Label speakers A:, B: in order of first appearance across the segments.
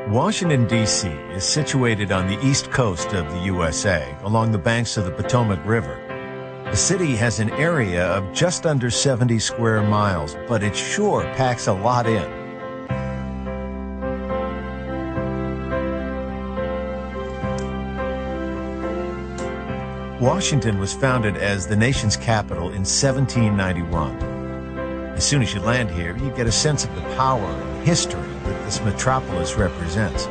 A: Washington, D.C. is situated on the east coast of the USA, along the banks of the Potomac River. The city has an area of just under 70 square miles, but it sure packs a lot in. Washington was founded as the nation's capital in 1791. As soon as you land here, you get a sense of the power and history that this metropolis represents.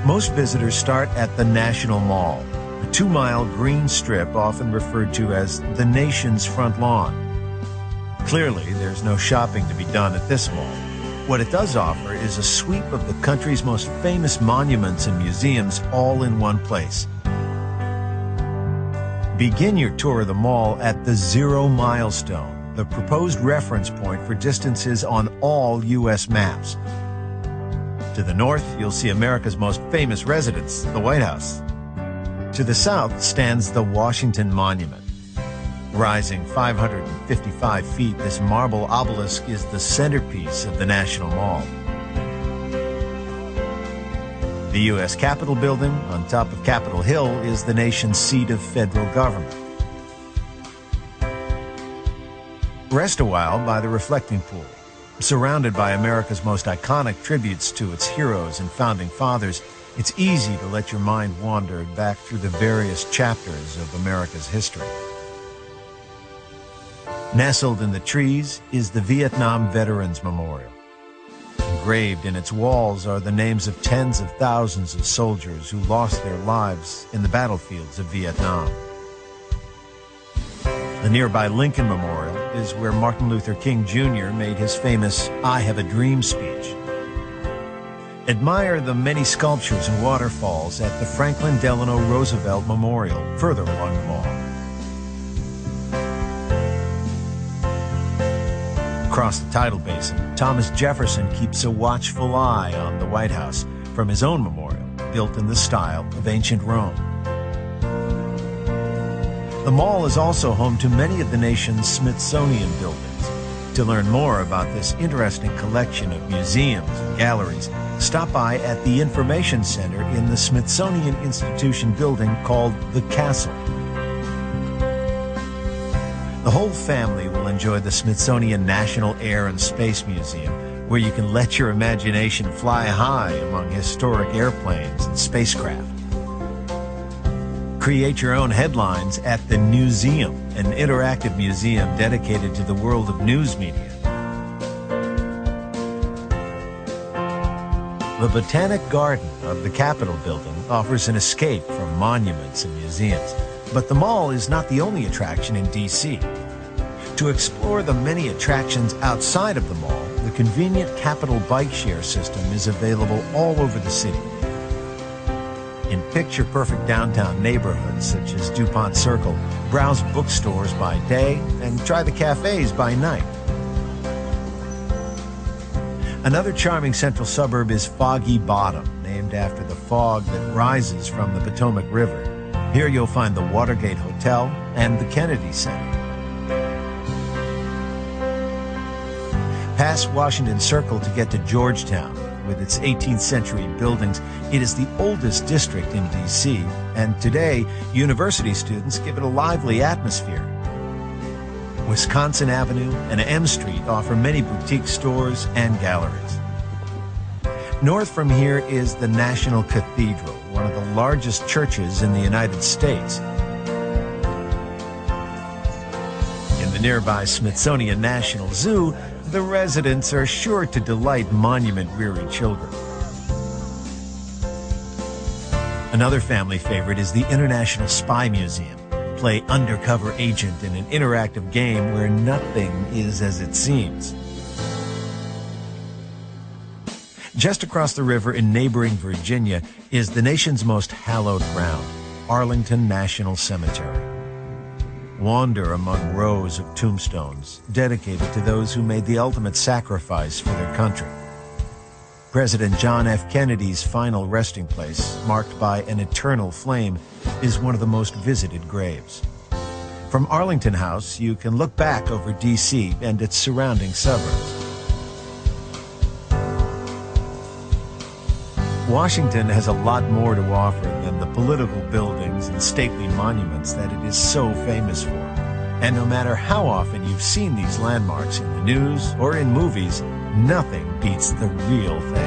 A: Most visitors start at the National Mall, a 2-mile green strip often referred to as the nation's front lawn. Clearly, there's no shopping to be done at this mall. What it does offer is a sweep of the country's most famous monuments and museums all in one place. Begin your tour of the mall at the Zero Milestone, the proposed reference point for distances on all U.S. maps. To the north, you'll see America's most famous residence, the White House. To the south stands the Washington Monument. Rising 555 feet, this marble obelisk is the centerpiece of the National Mall. The U.S. Capitol Building, on top of Capitol Hill, is the nation's seat of federal government. Rest a while by the reflecting pool. Surrounded by America's most iconic tributes to its heroes and founding fathers, it's easy to let your mind wander back through the various chapters of America's history. Nestled in the trees is the Vietnam Veterans Memorial. Engraved in its walls are the names of tens of thousands of soldiers who lost their lives in the battlefields of Vietnam. The nearby Lincoln Memorial is where Martin Luther King Jr. made his famous "I Have a Dream" speech. Admire the many sculptures and waterfalls at the Franklin Delano Roosevelt Memorial, further along the mall. Across the tidal basin, Thomas Jefferson keeps a watchful eye on the White House from his own memorial, built in the style of ancient Rome. The mall is also home to many of the nation's Smithsonian buildings. To learn more about this interesting collection of museums and galleries, stop by at the Information Center in the Smithsonian Institution building called the Castle. The whole family will enjoy the Smithsonian National Air and Space Museum, where you can let your imagination fly high among historic airplanes and spacecraft. Create your own headlines at the Newseum, an interactive museum dedicated to the world of news media. The Botanic Garden of the Capitol Building offers an escape from monuments and museums, but the mall is not the only attraction in D.C. To explore the many attractions outside of the mall, the convenient Capitol bike share system is available all over the city. In picture-perfect downtown neighborhoods such as DuPont Circle, browse bookstores by day and try the cafes by night. Another charming central suburb is Foggy Bottom, named after the fog that rises from the Potomac River. Here you'll find the Watergate Hotel and the Kennedy Center. Pass Washington Circle to get to Georgetown. With its 18th century buildings, it is the oldest district in D.C., and today, university students give it a lively atmosphere. Wisconsin Avenue and M Street offer many boutique stores and galleries. North from here is the National Cathedral, one of the largest churches in the United States. In the nearby Smithsonian National Zoo, the residents are sure to delight monument-weary children. Another family favorite is the International Spy Museum. Play undercover agent in an interactive game where nothing is as it seems. Just across the river in neighboring Virginia is the nation's most hallowed ground, Arlington National Cemetery. Wander among rows of tombstones dedicated to those who made the ultimate sacrifice for their country. President John F. Kennedy's final resting place, marked by an eternal flame, is one of the most visited graves. From Arlington House, you can look back over D.C. and its surrounding suburbs. Washington has a lot more to offer than the political buildings and stately monuments that it is so famous for. And no matter how often you've seen these landmarks in the news or in movies, nothing beats the real thing.